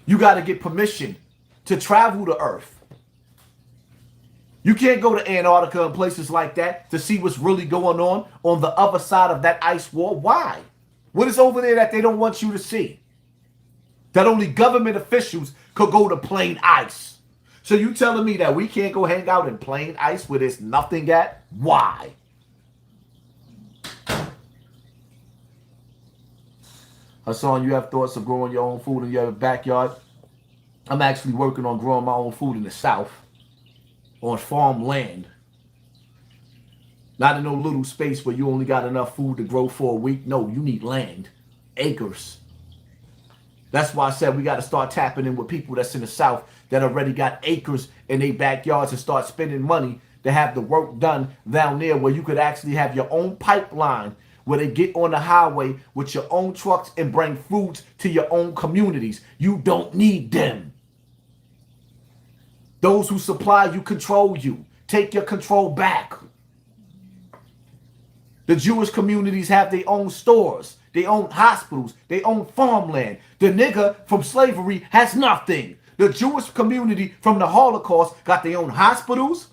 You got to get permission to travel the earth. You can't go to Antarctica and places like that to see what's really going on the other side of that ice wall. Why? What is over there that they don't want you to see? That only government officials could go to plain ice. So you telling me that we can't go hang out in plain ice where there's nothing at? Why? Hassan, you have thoughts of growing your own food in your backyard? I'm actually working on growing my own food in the South. On farm land. Not in no little space where you only got enough food to grow for a week. No, you need land. Acres. That's why I said we got to start tapping in with people that's in the South that already got acres in their backyards and start spending money to have the work done down there where you could actually have your own pipeline where they get on the highway with your own trucks and bring foods to your own communities. You don't need them. Those who supply you control you. Take your control back. The Jewish communities have their own stores, their own hospitals, their own farmland. The nigger from slavery has nothing. The Jewish community from the Holocaust got their own hospitals,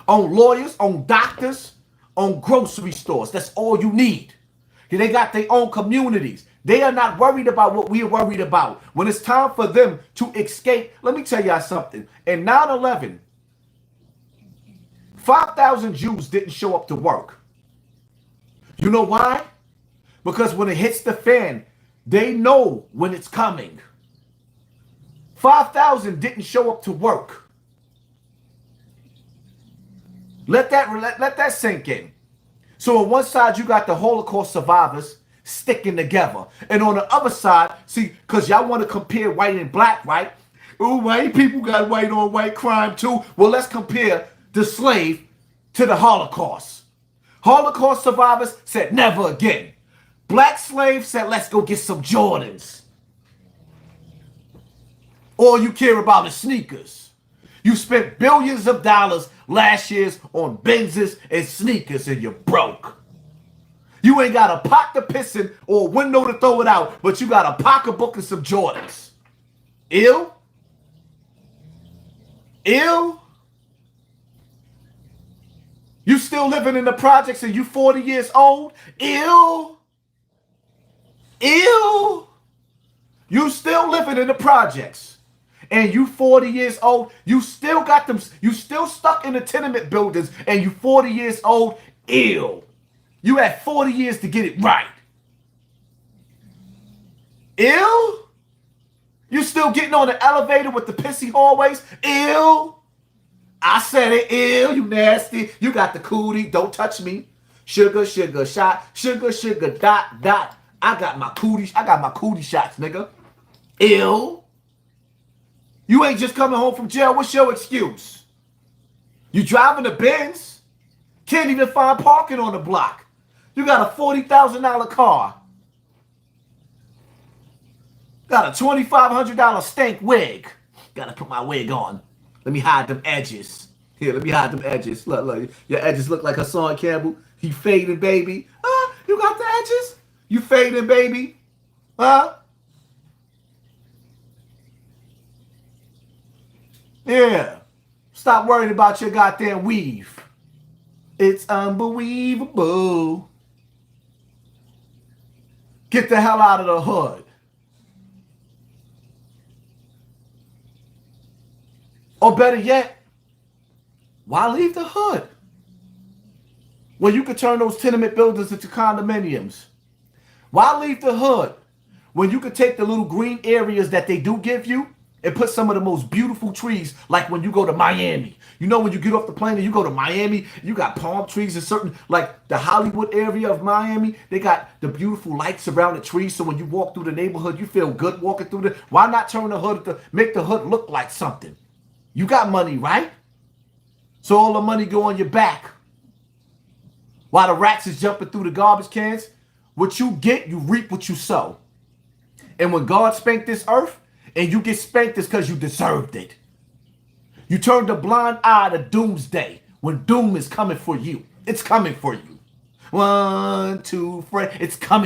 own lawyers, own doctors, own grocery stores. That's all you need. They got their own communities. They are not worried about what we are worried about. When it's time for them to escape, let me tell y'all something. In 9/11, 5,000 Jews didn't show up to work. You know why? Because when it hits the fan, they know when it's coming. 5,000 didn't show up to work. Let that sink in. So on one side, you got the Holocaust survivors sticking together. And on the other side, see, because y'all want to compare white and black, right? Oh, white people got white on white crime too. Well, let's compare the slave to the Holocaust. Holocaust survivors said never again. Black slaves said let's go get some Jordans. All you care about is sneakers. You spent billions of dollars last year on Benzes and sneakers and you're broke. You ain't got a pot to piss in or a window to throw it out, but you got a pocketbook and some Jordans. Ill? Ill? You still living in the projects and you 40 years old? Ill? Ill? You still living in the projects and you 40 years old? You still got them, you still stuck in the tenement buildings and you 40 years old? Ill. You had 40 years to get it right. Ill? You still getting on the elevator with the pissy hallways? Ill? I said it, ill, you nasty. You got the cootie, don't touch me. Sugar, sugar shot, sugar, sugar dot, dot. I got my cootie shots, nigga. Ill? You ain't just coming home from jail. What's your excuse? You driving a Benz? Can't even find parking on the block. You got a $40,000 car. Got a $2,500 stank wig. Gotta put my wig on. Let me hide them edges. Here, let me hide them edges. Look. Your edges look like Hassan Campbell. He fading, baby. Huh? You got the edges? You fading, baby? Huh? Yeah. Stop worrying about your goddamn weave. It's unbelievable. Get the hell out of the hood. Or better yet, why leave the hood? Well, you could turn those tenement buildings into condominiums. Why leave the hood when you could take the little green areas that they do give you and put some of the most beautiful trees, like when you go to Miami. You know, when you get off the plane and you go to Miami, you got palm trees in certain, like the Hollywood area of Miami, they got the beautiful lights around the trees. So when you walk through the neighborhood, you feel good walking through the, why not turn the hood, make the hood look like something? You got money, right? So all the money go on your back. While the rats is jumping through the garbage cans, what you get, you reap what you sow. And when God spanked this earth, and you get spanked, it's because you deserved it. You turned a blind eye to doomsday when doom is coming for you. It's coming for you. 1, 2, 3, it's coming.